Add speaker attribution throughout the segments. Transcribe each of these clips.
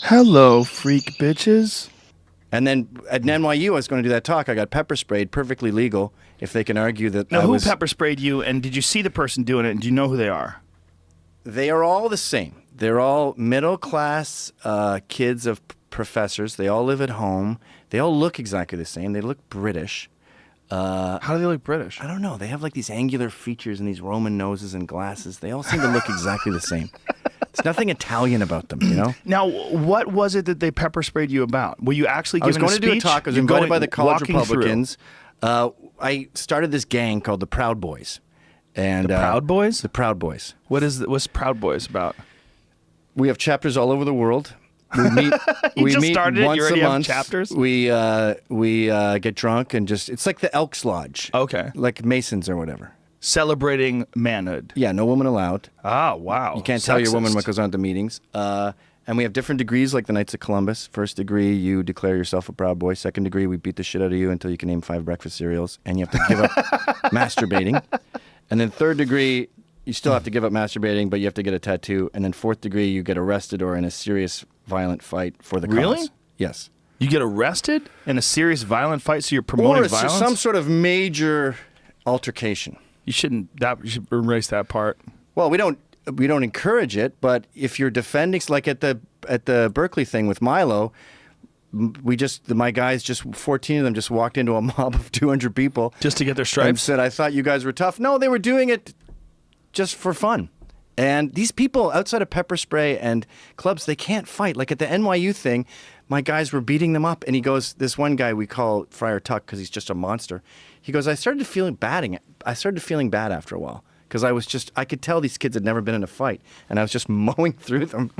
Speaker 1: Hello, freak bitches.
Speaker 2: And then at NYU, I was going to do that talk. I got pepper sprayed, perfectly legal. If they can argue that
Speaker 1: Now, who pepper sprayed you, and did you see the person doing it, and do you know who they are?
Speaker 2: They are all the same. They're all middle-class kids of professors. They all live at home. They all look exactly the same. They look British.
Speaker 1: How do they look British?
Speaker 2: I don't know. They have like these angular features and these Roman noses and glasses. They all seem to look exactly the same. There's nothing Italian about them, you know?
Speaker 1: Now, what was it that they pepper sprayed you about? Were you actually giving a speech?
Speaker 2: I was going to do a talk. I was invited by the college Republicans. I started this gang called the Proud Boys. And,
Speaker 1: the Proud Boys?
Speaker 2: The Proud Boys.
Speaker 1: What's Proud Boys about?
Speaker 2: We have chapters all over the world. We meet.
Speaker 1: we meet
Speaker 2: once
Speaker 1: a
Speaker 2: month.
Speaker 1: Chapters.
Speaker 2: We get drunk and it's like the Elks Lodge.
Speaker 1: Okay.
Speaker 2: Like Masons or whatever.
Speaker 1: Celebrating manhood.
Speaker 2: Yeah, no woman allowed.
Speaker 1: Ah, wow.
Speaker 2: You can't tell your woman what goes on at the meetings. And we have different degrees, like the Knights of Columbus. First degree, you declare yourself a Proud Boy. Second degree, we beat the shit out of you until you can name 5 breakfast cereals, and you have to give up masturbating. And then third degree, you still have to give up masturbating, but you have to get a tattoo. And then fourth degree, you get arrested or in a serious violent fight for the cause.
Speaker 1: Really?
Speaker 2: Yes.
Speaker 1: You get arrested in a serious violent fight, so you're promoting violence?
Speaker 2: Or some sort of major altercation.
Speaker 1: You should erase that part.
Speaker 2: Well, we don't encourage it, but if you're defending, like at the Berkeley thing with Milo, my guys, just 14 of them just walked into a mob of 200 people.
Speaker 1: Just to get their stripes?
Speaker 2: And said, I thought you guys were tough. No, they were doing it just for fun. And these people outside of pepper spray and clubs, they can't fight. Like at the NYU thing, my guys were beating them up. And he goes, this one guy we call Friar Tuck because he's just a monster. He goes, I started feeling bad after a while. Because I could tell these kids had never been in a fight. And I was just mowing through them.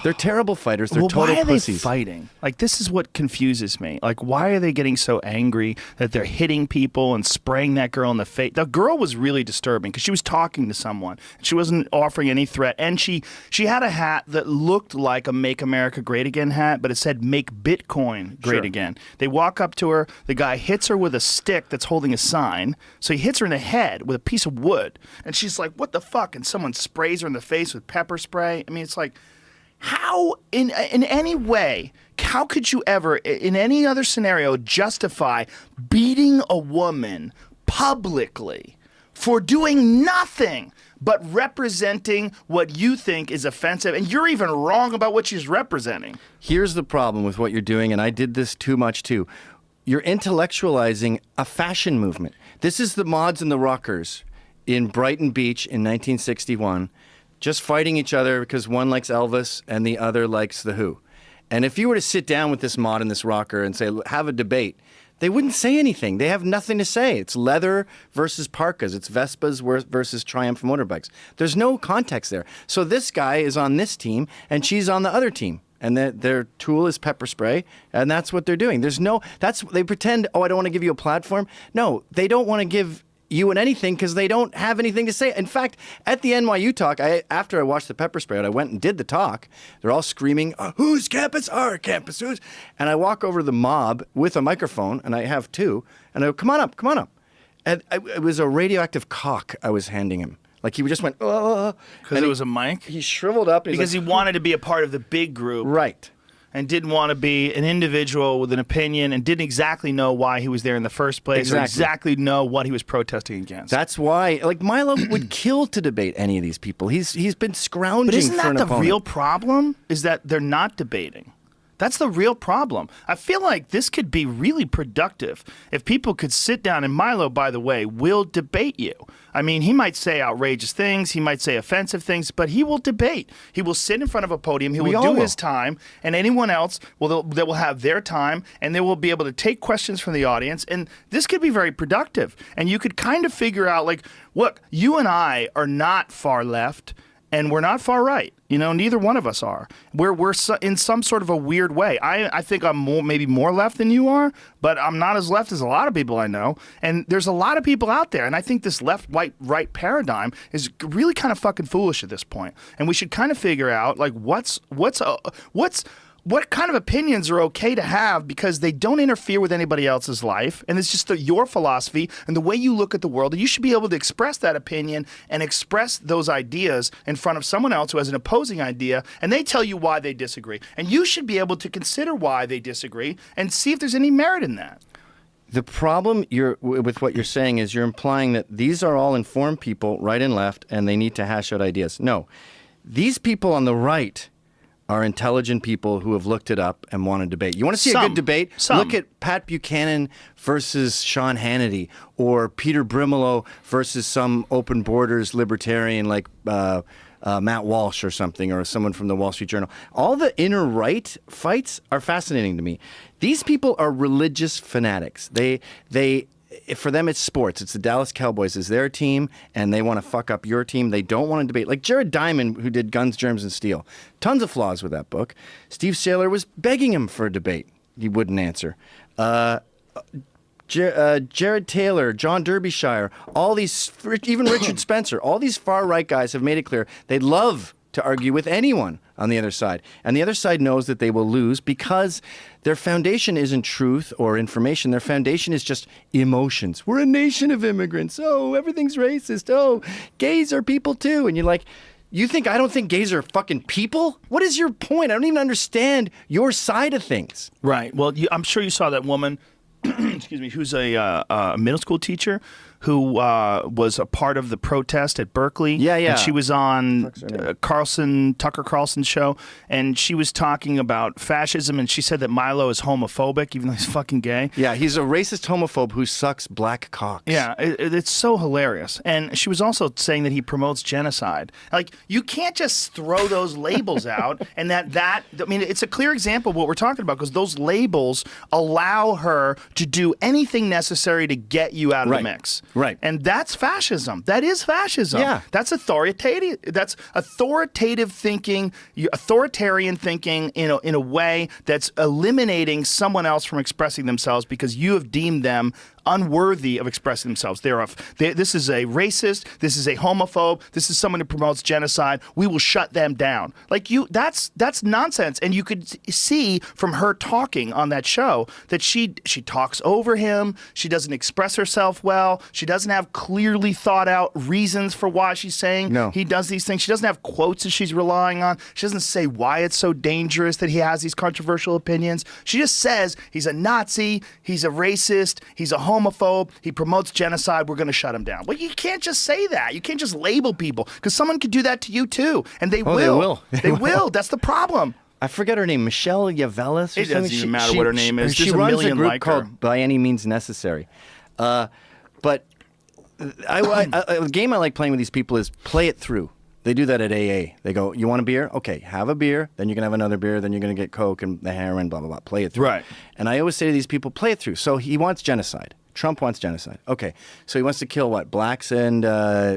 Speaker 2: They're terrible fighters. They're total pussies.
Speaker 1: Why are they fighting? Like, this is what confuses me. Like, why are they getting so angry that they're hitting people and spraying that girl in the face? The girl was really disturbing because she was talking to someone. She wasn't offering any threat. And she had a hat that looked like a Make America Great Again hat, but it said Make Bitcoin Great Again. They walk up to her. The guy hits her with a stick that's holding a sign. So he hits her in the head with a piece of wood. And she's like, what the fuck? And someone sprays her in the face with pepper spray. I mean, it's like... How, in any way, how could you ever, in any other scenario, justify beating a woman publicly for doing nothing but representing what you think is offensive? And you're even wrong about what she's representing.
Speaker 2: Here's the problem with what you're doing, and I did this too much too. You're intellectualizing a fashion movement. This is the mods and the rockers in Brighton Beach in 1961. Just fighting each other because one likes Elvis and the other likes The Who. And if you were to sit down with this mod and this rocker and say, have a debate, they wouldn't say anything. They have nothing to say. It's leather versus parkas. It's Vespas versus Triumph motorbikes. There's no context there. So this guy is on this team and she's on the other team. And their tool is pepper spray, and that's what they're doing. They pretend, I don't want to give you a platform. No, they don't want to give you and anything because they don't have anything to say. In fact, at the NYU talk, after I watched the pepper spray, I went and did the talk. They're all screaming, whose campus? Our campus. Whose? And I walk over to the mob with a microphone, and I have 2, and I go, come on up, come on up. And it was a radioactive cock I was handing him. Like he just went, oh.
Speaker 1: Because it was a mic?
Speaker 2: He shriveled up.
Speaker 1: Because he wanted to be a part of the big group.
Speaker 2: Right.
Speaker 1: And didn't want to be an individual with an opinion and didn't exactly know why he was there in the first place or exactly know what he was protesting against.
Speaker 2: That's why, like, Milo would kill to debate any of these people. He's been scrounging for an opponent.
Speaker 1: But isn't that the real problem? Is that they're not debating. That's the real problem. I feel like this could be really productive if people could sit down, and Milo, by the way, will debate you. I mean, he might say outrageous things, he might say offensive things, but he will debate. He will sit in front of a podium, he will do his time, and anyone else that will have their time, and they will be able to take questions from the audience, and this could be very productive. And you could kind of figure out, like, look, you and I are not far left, and we're not far right. You know, neither one of us are. We're in some sort of a weird way. I think I'm maybe more left than you are, but I'm not as left as a lot of people I know. And there's a lot of people out there, and I think this left-right paradigm is really kind of fucking foolish at this point. And we should kind of figure out, like, what's what kind of opinions are okay to have because they don't interfere with anybody else's life, and it's just your philosophy and the way you look at the world, and you should be able to express that opinion and express those ideas in front of someone else who has an opposing idea, and they tell you why they disagree. And you should be able to consider why they disagree and see if there's any merit in that.
Speaker 2: The problem with what you're saying is you're implying that these are all informed people, right and left, and they need to hash out ideas. No. These people on the right are intelligent people who have looked it up and want to debate. You want to see a good debate? Look at Pat Buchanan versus Sean Hannity, or Peter Brimelow versus some open borders libertarian like Matt Walsh or something, or someone from the Wall Street Journal. All the inner right fights are fascinating to me. These people are religious fanatics. For them, it's sports. It's the Dallas Cowboys is their team, and they want to fuck up your team. They don't want to debate. Like Jared Diamond, who did Guns, Germs, and Steel. Tons of flaws with that book. Steve Saylor was begging him for a debate. He wouldn't answer. Jared Taylor, John Derbyshire, all these, even Richard Spencer, all these far-right guys have made it clear they'd love to argue with anyone on the other side. And the other side knows that they will lose because their foundation isn't truth or information. Their foundation is just emotions. We're a nation of immigrants. Oh, everything's racist. Oh, gays are people too. And you're like, I don't think gays are fucking people? What is your point? I don't even understand your side of things.
Speaker 1: Right. Well, I'm sure you saw that woman, excuse me, who's a middle school teacher who was a part of the protest at Berkeley.
Speaker 2: Yeah.
Speaker 1: And she was on Tucker Carlson's show, and she was talking about fascism, and she said that Milo is homophobic, even though he's fucking gay.
Speaker 2: Yeah, he's a racist homophobe who sucks black cocks.
Speaker 1: Yeah, it's so hilarious. And she was also saying that he promotes genocide. Like, you can't just throw those labels out, and I mean, it's a clear example of what we're talking about, because those labels allow her to do anything necessary to get you out of the mix.
Speaker 2: Right.
Speaker 1: And that's fascism. That is fascism.
Speaker 2: Yeah.
Speaker 1: That's authoritative. That's authoritative thinking, authoritarian thinking in a way that's eliminating someone else from expressing themselves because you have deemed them unworthy of expressing themselves. This is a racist. This is a homophobe. This is someone who promotes genocide. We will shut them down. That's nonsense. And you could see from her talking on that show that she talks over him. She doesn't express herself well. She doesn't have clearly thought out reasons for why she's saying he does these things. She doesn't have quotes that she's relying on. She doesn't say why it's so dangerous that he has these controversial opinions. She just says he's a Nazi, he's a racist, he's a homophobe, he promotes genocide, we're going to shut him down. Well, you can't just say that. You can't just label people, because someone could do that to you too, and they will. They will. That's the problem.
Speaker 2: I forget her name, Michelle Yavelis or something.
Speaker 1: It doesn't even matter what her name is.
Speaker 2: She runs a group called By Any Means Necessary. But a game I like playing with these people is play it through. They do that at AA. They go, you want a beer? Okay, have a beer. Then you can have another beer. Then you're going to get Coke and the heroin, blah, blah, blah. Play it through.
Speaker 1: Right.
Speaker 2: And I always say to these people, play it through. So he wants genocide. Trump wants genocide. Okay. So he wants to kill what? Blacks and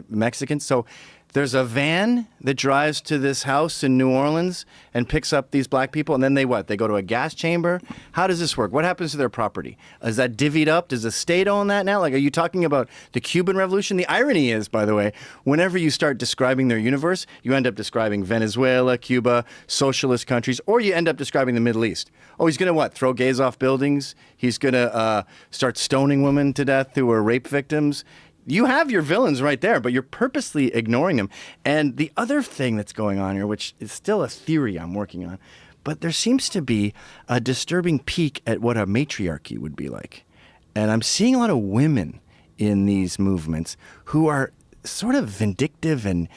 Speaker 2: Mexicans? So there's a van that drives to this house in New Orleans and picks up these black people, and then they what? They go to a gas chamber? How does this work? What happens to their property? Is that divvied up? Does the state own that now? Like, are you talking about the Cuban Revolution? The irony is, by the way, whenever you start describing their universe, you end up describing Venezuela, Cuba, socialist countries, or you end up describing the Middle East. Oh, he's going to what? Throw gays off buildings? He's going to start stoning women to death who are rape victims? You have your villains right there, but you're purposely ignoring them. And the other thing that's going on here, which is still a theory I'm working on, but there seems to be a disturbing peek at what a matriarchy would be like. And I'm seeing a lot of women in these movements who are sort of vindictive and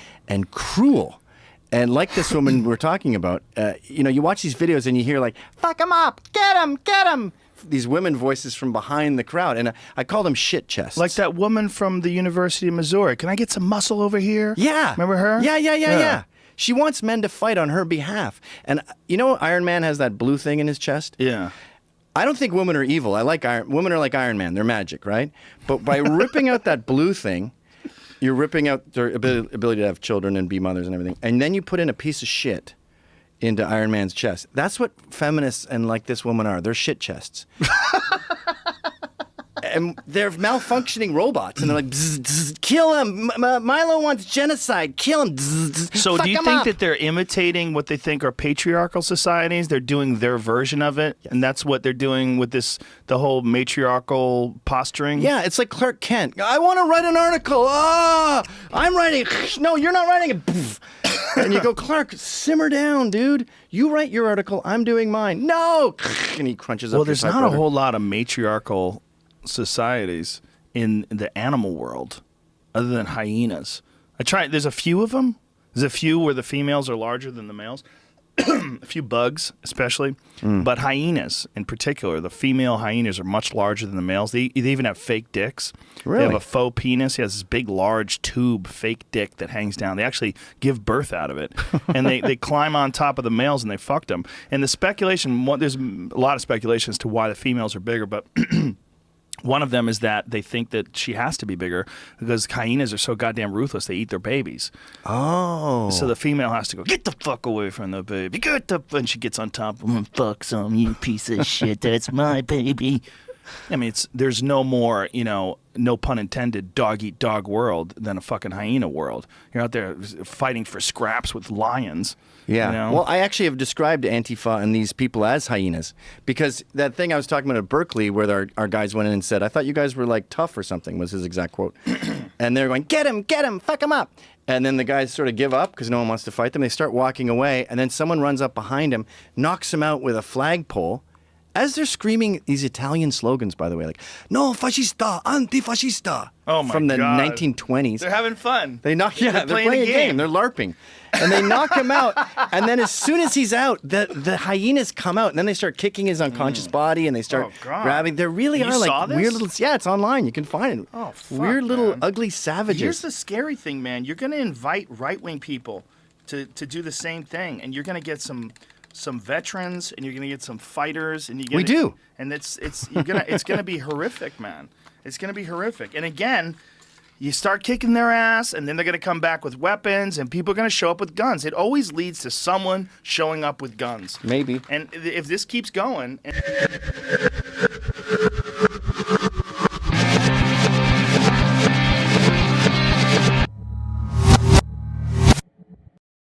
Speaker 2: cruel. And like this woman we're talking about, you watch these videos and you hear like, fuck him up, get him. These women voices from behind the crowd, and I call them shit chests.
Speaker 1: Like that woman from the University of Missouri. Can I get some muscle over here?
Speaker 2: Yeah.
Speaker 1: Remember her?
Speaker 2: Yeah. She wants men to fight on her behalf. And Iron Man has that blue thing in his chest?
Speaker 1: Yeah.
Speaker 2: I don't think women are evil. Women are like Iron Man. They're magic, right? But by ripping out that blue thing, you're ripping out their ability to have children and be mothers and everything. And then you put in a piece of shit into Iron Man's chest. That's what feminists and like this woman are. They're shit chests. and they're malfunctioning robots, and they're like, bzz, bzz, kill him. Milo wants genocide. Kill him. Bzz, bzz,
Speaker 1: So
Speaker 2: fuck
Speaker 1: do you
Speaker 2: him
Speaker 1: think
Speaker 2: up.
Speaker 1: that they're imitating what they think are patriarchal societies? They're doing their version of it, and that's what they're doing with the whole matriarchal posturing?
Speaker 2: Yeah, it's like Clark Kent. I want to write an article. I'm writing. No, you're not writing it. And you go, Clark, simmer down, dude. You write your article. I'm doing mine. No. And he crunches up.
Speaker 1: Well, there's not a whole lot of matriarchal societies in the animal world other than hyenas. There's a few of them. There's a few where the females are larger than the males. A few bugs, especially. But hyenas, in particular, the female hyenas are much larger than the males. They even have fake dicks.
Speaker 2: Really?
Speaker 1: They have a faux penis. He has this big, large tube fake dick that hangs down. They actually give birth out of it. And they climb on top of the males and they fuck them. And the speculation, there's a lot of speculation as to why the females are bigger, but one of them is that they think that she has to be bigger because hyenas are so goddamn ruthless. They eat their babies.
Speaker 2: Oh.
Speaker 1: So the female has to go, get the fuck away from the baby. And she gets on top of him. Fuck some, you piece of shit. That's my baby. I mean, there's no more, no pun intended, dog-eat-dog world than a fucking hyena world. You're out there fighting for scraps with lions.
Speaker 2: Yeah. Well, I actually have described Antifa and these people as hyenas because that thing I was talking about at Berkeley where our guys went in and said, I thought you guys were like tough or something was his exact quote. And they're going, get him, fuck him up. And then the guys sort of give up because no one wants to fight them. They start walking away. And then someone runs up behind him, knocks him out with a flagpole. As they're screaming these Italian slogans, by the way, like "No fascista, antifascista," from the 1920s.
Speaker 1: They're having fun.
Speaker 2: They're playing a game. They're LARPing, and they knock him out. And then as soon as he's out, the hyenas come out, and then they start kicking his unconscious body, and they start grabbing. There really are like weird little. Yeah, it's online. You can find it.
Speaker 1: Oh, fuck,
Speaker 2: weird little
Speaker 1: man.
Speaker 2: ugly savages.
Speaker 1: Here's the scary thing, man. You're going to invite right-wing people to do the same thing, and you're going to get some veterans, and you're gonna get some fighters, and
Speaker 2: We do,
Speaker 1: and it's gonna be horrific, man. It's gonna be horrific. And again, you start kicking their ass, and then they're gonna come back with weapons, and people are gonna show up with guns. It always leads to someone showing up with guns.
Speaker 2: maybe.
Speaker 1: And if this keeps going.